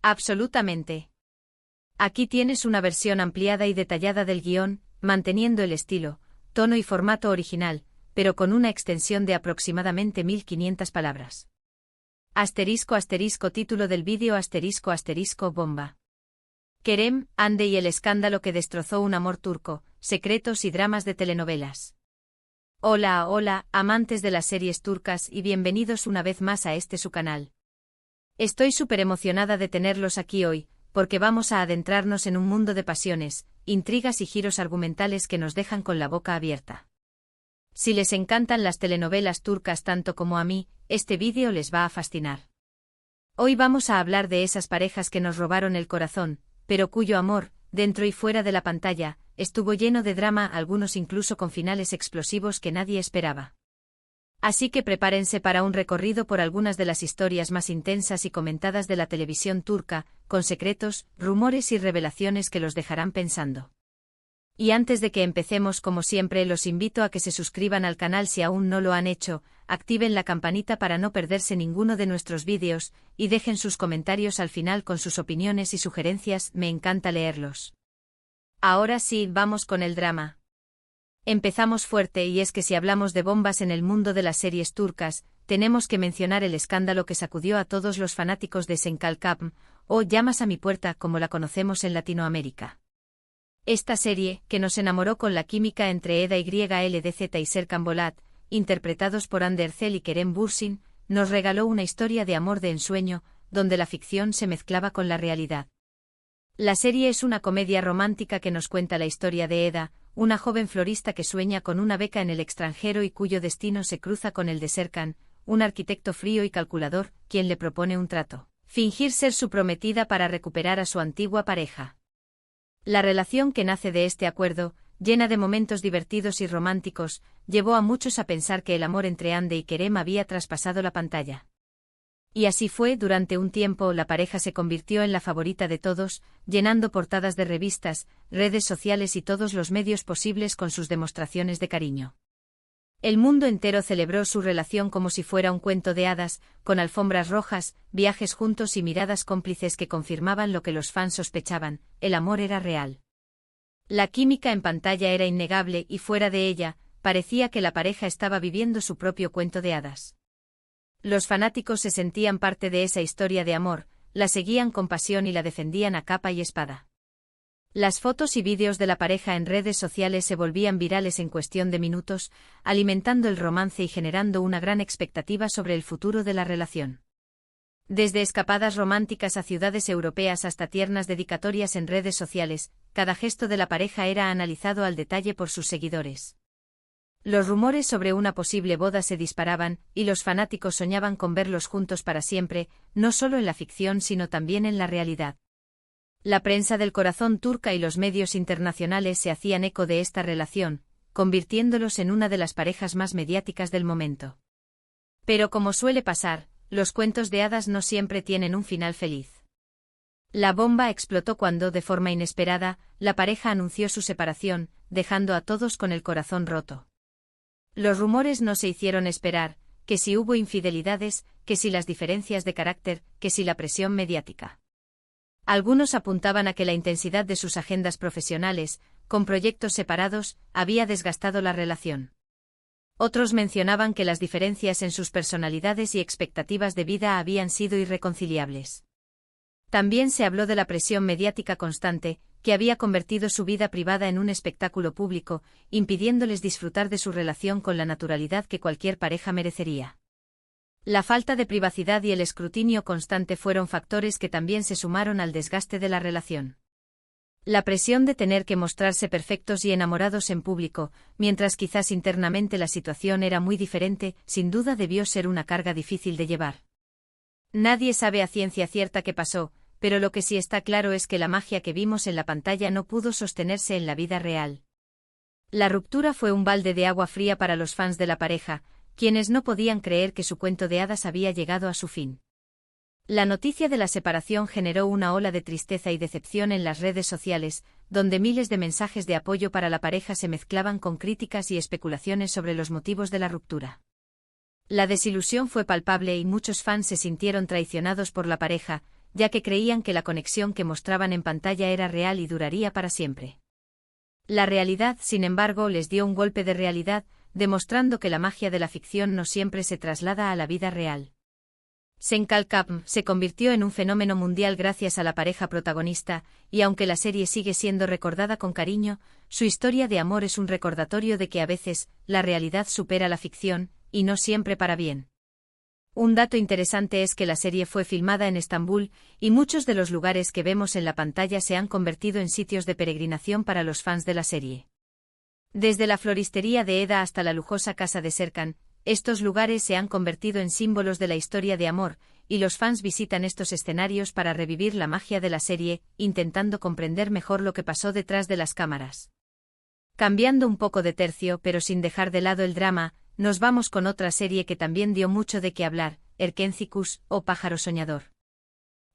Absolutamente. Aquí tienes una versión ampliada y detallada del guión, manteniendo el estilo, tono y formato original, pero con una extensión de aproximadamente 1500 palabras. *** Título del vídeo *** Bomba. Kerem, Hande y el escándalo que destrozó un amor turco, secretos y dramas de telenovelas. Hola, amantes de las series turcas y bienvenidos una vez más a su canal. Estoy súper emocionada de tenerlos aquí hoy, porque vamos a adentrarnos en un mundo de pasiones, intrigas y giros argumentales que nos dejan con la boca abierta. Si les encantan las telenovelas turcas tanto como a mí, este vídeo les va a fascinar. Hoy vamos a hablar de esas parejas que nos robaron el corazón, pero cuyo amor, dentro y fuera de la pantalla, estuvo lleno de drama, algunos incluso con finales explosivos que nadie esperaba. Así que prepárense para un recorrido por algunas de las historias más intensas y comentadas de la televisión turca, con secretos, rumores y revelaciones que los dejarán pensando. Y antes de que empecemos, como siempre, los invito a que se suscriban al canal si aún no lo han hecho, activen la campanita para no perderse ninguno de nuestros vídeos, y dejen sus comentarios al final con sus opiniones y sugerencias, me encanta leerlos. Ahora sí, vamos con el drama. Empezamos fuerte, y es que si hablamos de bombas en el mundo de las series turcas, tenemos que mencionar el escándalo que sacudió a todos los fanáticos de Senkalkapm, o Llamas a mi puerta como la conocemos en Latinoamérica. Esta serie, que nos enamoró con la química entre Eda YLDZ y Serkan Bolat, interpretados por Hande Erçel y Kerem Bürsin, nos regaló una historia de amor de ensueño, donde la ficción se mezclaba con la realidad. La serie es una comedia romántica que nos cuenta la historia de Eda, una joven florista que sueña con una beca en el extranjero y cuyo destino se cruza con el de Serkan, un arquitecto frío y calculador, quien le propone un trato: fingir ser su prometida para recuperar a su antigua pareja. La relación que nace de este acuerdo, llena de momentos divertidos y románticos, llevó a muchos a pensar que el amor entre Hande y Kerem había traspasado la pantalla. Y así fue. Durante un tiempo la pareja se convirtió en la favorita de todos, llenando portadas de revistas, redes sociales y todos los medios posibles con sus demostraciones de cariño. El mundo entero celebró su relación como si fuera un cuento de hadas, con alfombras rojas, viajes juntos y miradas cómplices que confirmaban lo que los fans sospechaban: el amor era real. La química en pantalla era innegable y fuera de ella, parecía que la pareja estaba viviendo su propio cuento de hadas. Los fanáticos se sentían parte de esa historia de amor, la seguían con pasión y la defendían a capa y espada. Las fotos y vídeos de la pareja en redes sociales se volvían virales en cuestión de minutos, alimentando el romance y generando una gran expectativa sobre el futuro de la relación. Desde escapadas románticas a ciudades europeas hasta tiernas dedicatorias en redes sociales, cada gesto de la pareja era analizado al detalle por sus seguidores. Los rumores sobre una posible boda se disparaban, y los fanáticos soñaban con verlos juntos para siempre, no solo en la ficción sino también en la realidad. La prensa del corazón turca y los medios internacionales se hacían eco de esta relación, convirtiéndolos en una de las parejas más mediáticas del momento. Pero como suele pasar, los cuentos de hadas no siempre tienen un final feliz. La bomba explotó cuando, de forma inesperada, la pareja anunció su separación, dejando a todos con el corazón roto. Los rumores no se hicieron esperar: que si hubo infidelidades, que si las diferencias de carácter, que si la presión mediática. Algunos apuntaban a que la intensidad de sus agendas profesionales, con proyectos separados, había desgastado la relación. Otros mencionaban que las diferencias en sus personalidades y expectativas de vida habían sido irreconciliables. También se habló de la presión mediática constante, que había convertido su vida privada en un espectáculo público, impidiéndoles disfrutar de su relación con la naturalidad que cualquier pareja merecería. La falta de privacidad y el escrutinio constante fueron factores que también se sumaron al desgaste de la relación. La presión de tener que mostrarse perfectos y enamorados en público, mientras quizás internamente la situación era muy diferente, sin duda debió ser una carga difícil de llevar. Nadie sabe a ciencia cierta qué pasó, pero lo que sí está claro es que la magia que vimos en la pantalla no pudo sostenerse en la vida real. La ruptura fue un balde de agua fría para los fans de la pareja, quienes no podían creer que su cuento de hadas había llegado a su fin. La noticia de la separación generó una ola de tristeza y decepción en las redes sociales, donde miles de mensajes de apoyo para la pareja se mezclaban con críticas y especulaciones sobre los motivos de la ruptura. La desilusión fue palpable y muchos fans se sintieron traicionados por la pareja, ya que creían que la conexión que mostraban en pantalla era real y duraría para siempre. La realidad, sin embargo, les dio un golpe de realidad, demostrando que la magia de la ficción no siempre se traslada a la vida real. Senkalkam se convirtió en un fenómeno mundial gracias a la pareja protagonista, y aunque la serie sigue siendo recordada con cariño, su historia de amor es un recordatorio de que a veces, la realidad supera la ficción, y no siempre para bien. Un dato interesante es que la serie fue filmada en Estambul, y muchos de los lugares que vemos en la pantalla se han convertido en sitios de peregrinación para los fans de la serie. Desde la floristería de Eda hasta la lujosa casa de Serkan, estos lugares se han convertido en símbolos de la historia de amor, y los fans visitan estos escenarios para revivir la magia de la serie, intentando comprender mejor lo que pasó detrás de las cámaras. Cambiando un poco de tercio pero sin dejar de lado el drama, nos vamos con otra serie que también dio mucho de qué hablar, Erkenzikuz, o Pájaro Soñador.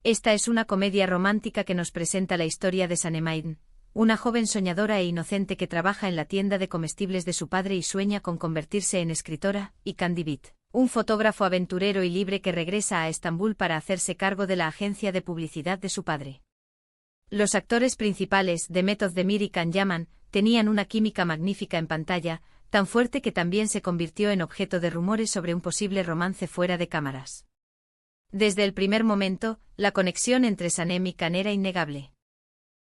Esta es una comedia romántica que nos presenta la historia de Sanemaiden, una joven soñadora e inocente que trabaja en la tienda de comestibles de su padre y sueña con convertirse en escritora, y Candy Beat, un fotógrafo aventurero y libre que regresa a Estambul para hacerse cargo de la agencia de publicidad de su padre. Los actores principales, Demet Özdemir y Can Yaman, tenían una química magnífica en pantalla, tan fuerte que también se convirtió en objeto de rumores sobre un posible romance fuera de cámaras. Desde el primer momento, la conexión entre Sanem y Can era innegable.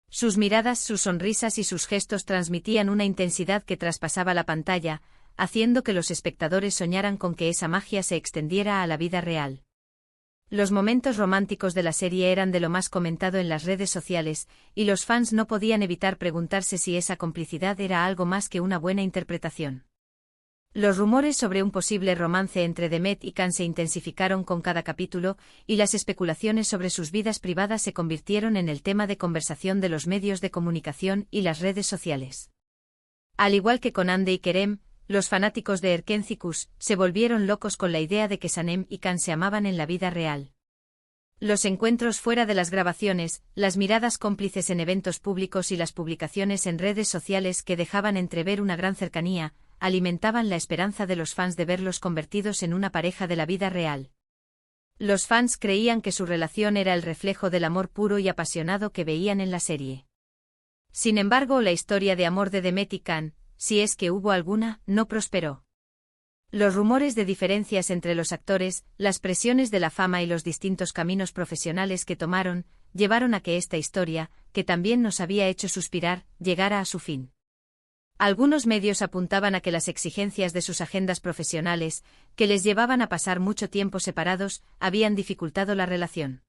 Sus miradas, sus sonrisas y sus gestos transmitían una intensidad que traspasaba la pantalla, haciendo que los espectadores soñaran con que esa magia se extendiera a la vida real. Los momentos románticos de la serie eran de lo más comentado en las redes sociales, y los fans no podían evitar preguntarse si esa complicidad era algo más que una buena interpretación. Los rumores sobre un posible romance entre Demet y Can se intensificaron con cada capítulo, y las especulaciones sobre sus vidas privadas se convirtieron en el tema de conversación de los medios de comunicación y las redes sociales. Al igual que con Hande y Kerem, los fanáticos de Erkenzikuz se volvieron locos con la idea de que Sanem y Can se amaban en la vida real. Los encuentros fuera de las grabaciones, las miradas cómplices en eventos públicos y las publicaciones en redes sociales que dejaban entrever una gran cercanía, alimentaban la esperanza de los fans de verlos convertidos en una pareja de la vida real. Los fans creían que su relación era el reflejo del amor puro y apasionado que veían en la serie. Sin embargo, la historia de amor de Demet y Can, si es que hubo alguna, no prosperó. Los rumores de diferencias entre los actores, las presiones de la fama y los distintos caminos profesionales que tomaron, llevaron a que esta historia, que también nos había hecho suspirar, llegara a su fin. Algunos medios apuntaban a que las exigencias de sus agendas profesionales, que les llevaban a pasar mucho tiempo separados, habían dificultado la relación.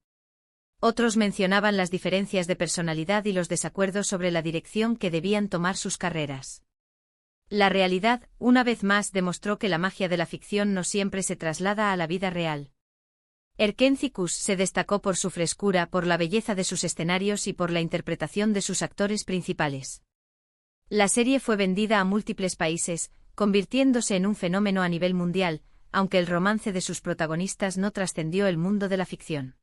Otros mencionaban las diferencias de personalidad y los desacuerdos sobre la dirección que debían tomar sus carreras. La realidad, una vez más, demostró que la magia de la ficción no siempre se traslada a la vida real. Erkenzikuz se destacó por su frescura, por la belleza de sus escenarios y por la interpretación de sus actores principales. La serie fue vendida a múltiples países, convirtiéndose en un fenómeno a nivel mundial, aunque el romance de sus protagonistas no trascendió el mundo de la ficción.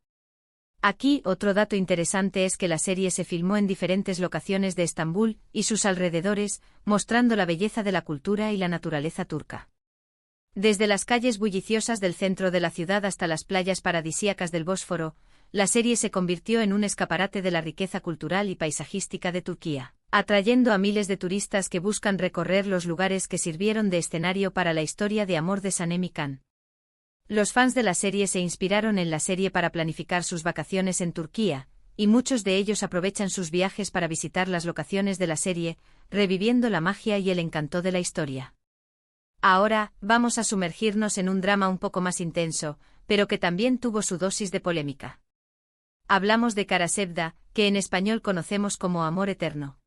Aquí, otro dato interesante es que la serie se filmó en diferentes locaciones de Estambul y sus alrededores, mostrando la belleza de la cultura y la naturaleza turca. Desde las calles bulliciosas del centro de la ciudad hasta las playas paradisíacas del Bósforo, la serie se convirtió en un escaparate de la riqueza cultural y paisajística de Turquía, atrayendo a miles de turistas que buscan recorrer los lugares que sirvieron de escenario para la historia de amor de Sanem y Can. Los fans de la serie se inspiraron en la serie para planificar sus vacaciones en Turquía, y muchos de ellos aprovechan sus viajes para visitar las locaciones de la serie, reviviendo la magia y el encanto de la historia. Ahora, vamos a sumergirnos en un drama un poco más intenso, pero que también tuvo su dosis de polémica. Hablamos de Kara Sevda, que en español conocemos como Amor Eterno.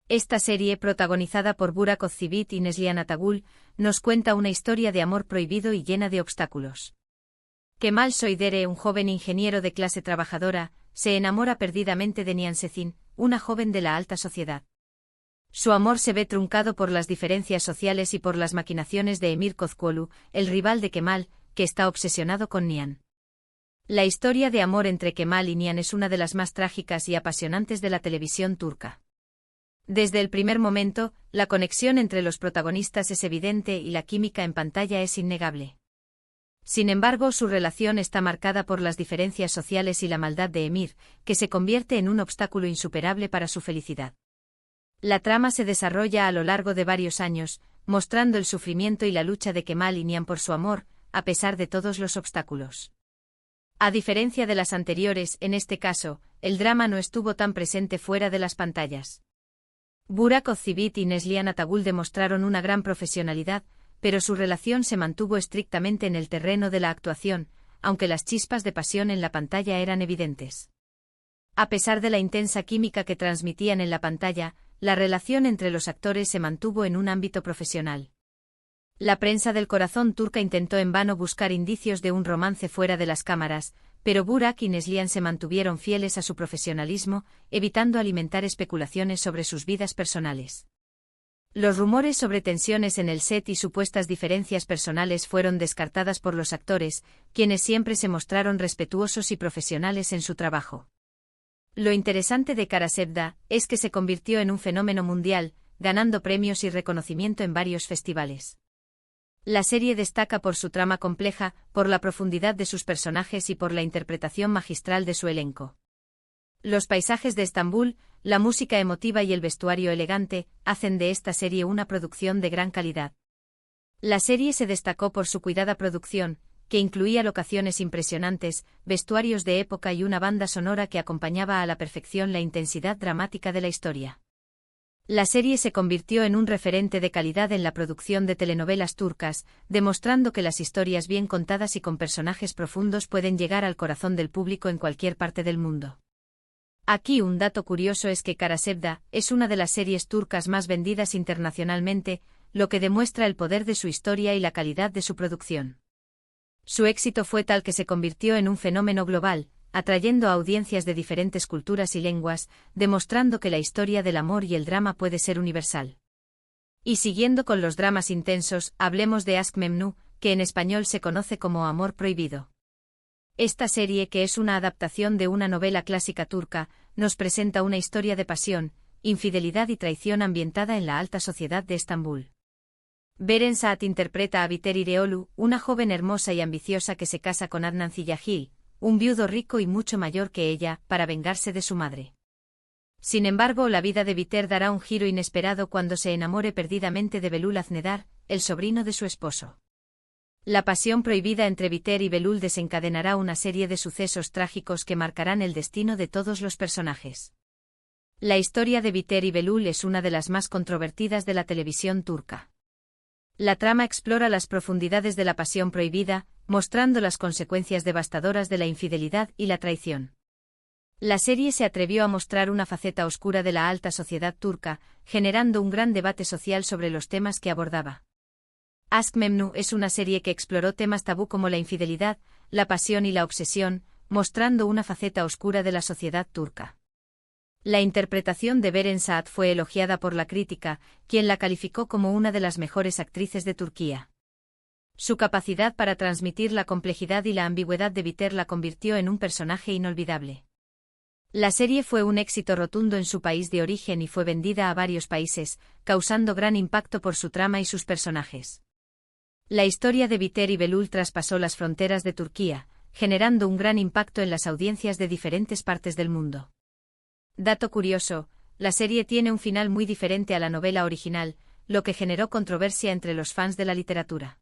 Esta serie, protagonizada por Burak Özçivit y Neslihan Atagül, nos cuenta una historia de amor prohibido y llena de obstáculos. Kemal Soydere, un joven ingeniero de clase trabajadora, se enamora perdidamente de Nihan Sezin, una joven de la alta sociedad. Su amor se ve truncado por las diferencias sociales y por las maquinaciones de Emir Kozcuoğlu, el rival de Kemal, que está obsesionado con Nihan. La historia de amor entre Kemal y Nihan es una de las más trágicas y apasionantes de la televisión turca. Desde el primer momento, la conexión entre los protagonistas es evidente y la química en pantalla es innegable. Sin embargo, su relación está marcada por las diferencias sociales y la maldad de Emir, que se convierte en un obstáculo insuperable para su felicidad. La trama se desarrolla a lo largo de varios años, mostrando el sufrimiento y la lucha de Kemal y Niam por su amor, a pesar de todos los obstáculos. A diferencia de las anteriores, en este caso, el drama no estuvo tan presente fuera de las pantallas. Burak Özçivit y Neslihan Atagul demostraron una gran profesionalidad, pero su relación se mantuvo estrictamente en el terreno de la actuación, aunque las chispas de pasión en la pantalla eran evidentes. A pesar de la intensa química que transmitían en la pantalla, la relación entre los actores se mantuvo en un ámbito profesional. La prensa del corazón turca intentó en vano buscar indicios de un romance fuera de las cámaras, pero Burak y Neslihan se mantuvieron fieles a su profesionalismo, evitando alimentar especulaciones sobre sus vidas personales. Los rumores sobre tensiones en el set y supuestas diferencias personales fueron descartadas por los actores, quienes siempre se mostraron respetuosos y profesionales en su trabajo. Lo interesante de Kara Sevda es que se convirtió en un fenómeno mundial, ganando premios y reconocimiento en varios festivales. La serie destaca por su trama compleja, por la profundidad de sus personajes y por la interpretación magistral de su elenco. Los paisajes de Estambul, la música emotiva y el vestuario elegante, hacen de esta serie una producción de gran calidad. La serie se destacó por su cuidada producción, que incluía locaciones impresionantes, vestuarios de época y una banda sonora que acompañaba a la perfección la intensidad dramática de la historia. La serie se convirtió en un referente de calidad en la producción de telenovelas turcas, demostrando que las historias bien contadas y con personajes profundos pueden llegar al corazón del público en cualquier parte del mundo. Aquí un dato curioso es que Kara Sevda es una de las series turcas más vendidas internacionalmente, lo que demuestra el poder de su historia y la calidad de su producción. Su éxito fue tal que se convirtió en un fenómeno global, atrayendo a audiencias de diferentes culturas y lenguas, demostrando que la historia del amor y el drama puede ser universal. Y siguiendo con los dramas intensos, hablemos de Aşk Memnu, que en español se conoce como Amor Prohibido. Esta serie, que es una adaptación de una novela clásica turca, nos presenta una historia de pasión, infidelidad y traición ambientada en la alta sociedad de Estambul. Beren Saat interpreta a Biter İreoğlu, una joven hermosa y ambiciosa que se casa con Adnan Ziyagil, un viudo rico y mucho mayor que ella, para vengarse de su madre. Sin embargo, la vida de Biter dará un giro inesperado cuando se enamore perdidamente de Belul Aznedar, el sobrino de su esposo. La pasión prohibida entre Biter y Belul desencadenará una serie de sucesos trágicos que marcarán el destino de todos los personajes. La historia de Biter y Belul es una de las más controvertidas de la televisión turca. La trama explora las profundidades de la pasión prohibida, mostrando las consecuencias devastadoras de la infidelidad y la traición. La serie se atrevió a mostrar una faceta oscura de la alta sociedad turca, generando un gran debate social sobre los temas que abordaba. Aşk Memnu es una serie que exploró temas tabú como la infidelidad, la pasión y la obsesión, mostrando una faceta oscura de la sociedad turca. La interpretación de Beren Saat fue elogiada por la crítica, quien la calificó como una de las mejores actrices de Turquía. Su capacidad para transmitir la complejidad y la ambigüedad de Biter la convirtió en un personaje inolvidable. La serie fue un éxito rotundo en su país de origen y fue vendida a varios países, causando gran impacto por su trama y sus personajes. La historia de Biter y Belul traspasó las fronteras de Turquía, generando un gran impacto en las audiencias de diferentes partes del mundo. Dato curioso, la serie tiene un final muy diferente a la novela original, lo que generó controversia entre los fans de la literatura.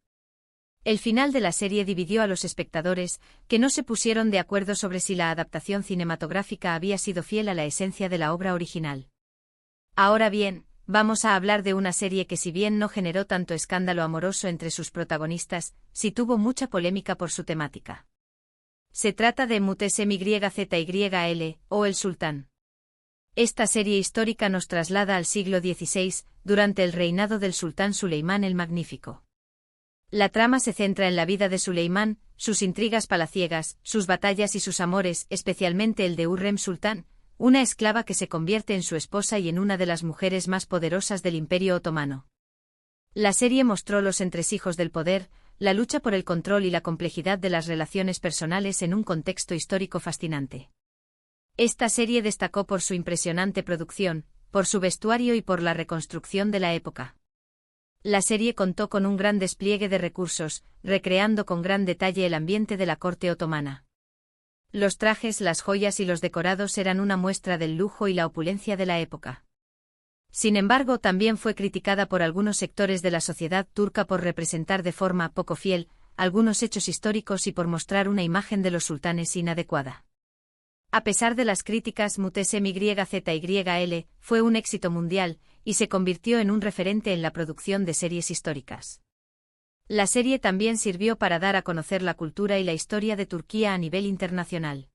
El final de la serie dividió a los espectadores, que no se pusieron de acuerdo sobre si la adaptación cinematográfica había sido fiel a la esencia de la obra original. Ahora bien, vamos a hablar de una serie que, si bien no generó tanto escándalo amoroso entre sus protagonistas, sí tuvo mucha polémica por su temática. Se trata de Mutesem-YZYL, o El Sultán. Esta serie histórica nos traslada al siglo XVI, durante el reinado del sultán Suleimán el Magnífico. La trama se centra en la vida de Suleimán, sus intrigas palaciegas, sus batallas y sus amores, especialmente el de Hürrem Sultán, una esclava que se convierte en su esposa y en una de las mujeres más poderosas del Imperio Otomano. La serie mostró los entresijos del poder, la lucha por el control y la complejidad de las relaciones personales en un contexto histórico fascinante. Esta serie destacó por su impresionante producción, por su vestuario y por la reconstrucción de la época. La serie contó con un gran despliegue de recursos, recreando con gran detalle el ambiente de la corte otomana. Los trajes, las joyas y los decorados eran una muestra del lujo y la opulencia de la época. Sin embargo, también fue criticada por algunos sectores de la sociedad turca por representar de forma poco fiel algunos hechos históricos y por mostrar una imagen de los sultanes inadecuada. A pesar de las críticas, Muhteşem Yzyl fue un éxito mundial y se convirtió en un referente en la producción de series históricas. La serie también sirvió para dar a conocer la cultura y la historia de Turquía a nivel internacional.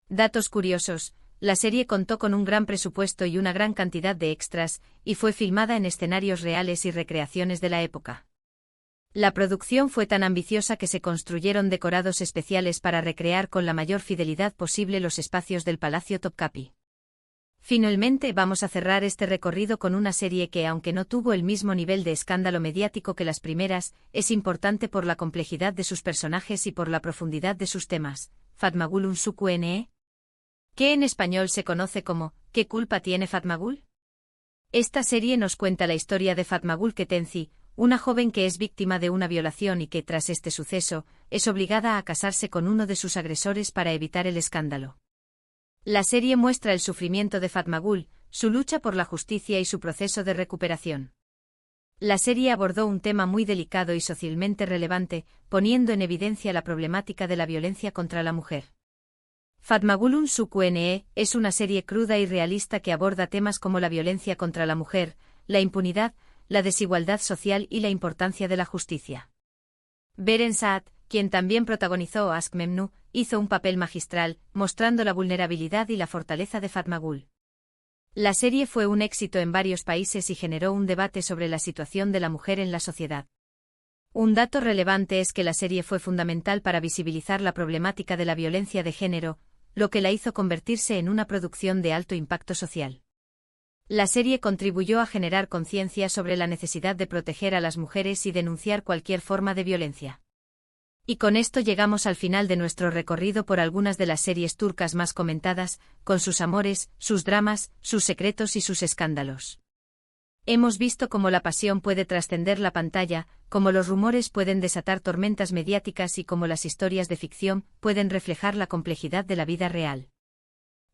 Datos curiosos: la serie contó con un gran presupuesto y una gran cantidad de extras, y fue filmada en escenarios reales y recreaciones de la época. La producción fue tan ambiciosa que se construyeron decorados especiales para recrear con la mayor fidelidad posible los espacios del Palacio Topkapi. Finalmente, vamos a cerrar este recorrido con una serie que, aunque no tuvo el mismo nivel de escándalo mediático que las primeras, es importante por la complejidad de sus personajes y por la profundidad de sus temas. Fatmagül Unsuku, que en español se conoce como ¿Qué culpa tiene Fatmagül? Esta serie nos cuenta la historia de Fatmagül Ketenci, una joven que es víctima de una violación y que, tras este suceso, es obligada a casarse con uno de sus agresores para evitar el escándalo. La serie muestra el sufrimiento de Fatmagül, su lucha por la justicia y su proceso de recuperación. La serie abordó un tema muy delicado y socialmente relevante, poniendo en evidencia la problemática de la violencia contra la mujer. Fatmagül Unsuku es una serie cruda y realista que aborda temas como la violencia contra la mujer, la impunidad, la desigualdad social y la importancia de la justicia. Beren Saat, quien también protagonizó Aşk Memnu, hizo un papel magistral, mostrando la vulnerabilidad y la fortaleza de Fatmagül. La serie fue un éxito en varios países y generó un debate sobre la situación de la mujer en la sociedad. Un dato relevante es que la serie fue fundamental para visibilizar la problemática de la violencia de género, lo que la hizo convertirse en una producción de alto impacto social. La serie contribuyó a generar conciencia sobre la necesidad de proteger a las mujeres y denunciar cualquier forma de violencia. Y con esto llegamos al final de nuestro recorrido por algunas de las series turcas más comentadas, con sus amores, sus dramas, sus secretos y sus escándalos. Hemos visto cómo la pasión puede trascender la pantalla, cómo los rumores pueden desatar tormentas mediáticas y cómo las historias de ficción pueden reflejar la complejidad de la vida real.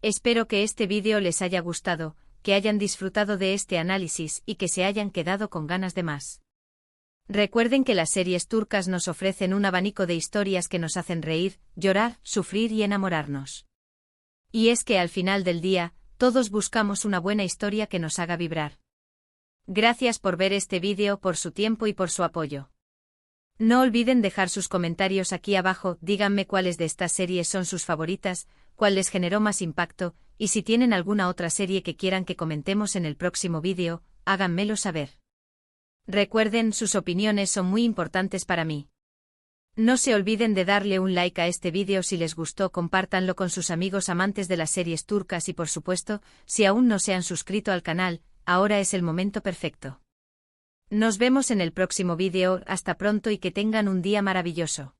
Espero que este vídeo les haya gustado, que hayan disfrutado de este análisis y que se hayan quedado con ganas de más. Recuerden que las series turcas nos ofrecen un abanico de historias que nos hacen reír, llorar, sufrir y enamorarnos. Y es que al final del día, todos buscamos una buena historia que nos haga vibrar. Gracias por ver este vídeo, por su tiempo y por su apoyo. No olviden dejar sus comentarios aquí abajo, díganme cuáles de estas series son sus favoritas, cuál les generó más impacto, y si tienen alguna otra serie que quieran que comentemos en el próximo vídeo, háganmelo saber. Recuerden, sus opiniones son muy importantes para mí. No se olviden de darle un like a este vídeo si les gustó, compártanlo con sus amigos amantes de las series turcas y por supuesto, si aún no se han suscrito al canal, ahora es el momento perfecto. Nos vemos en el próximo vídeo, hasta pronto y que tengan un día maravilloso.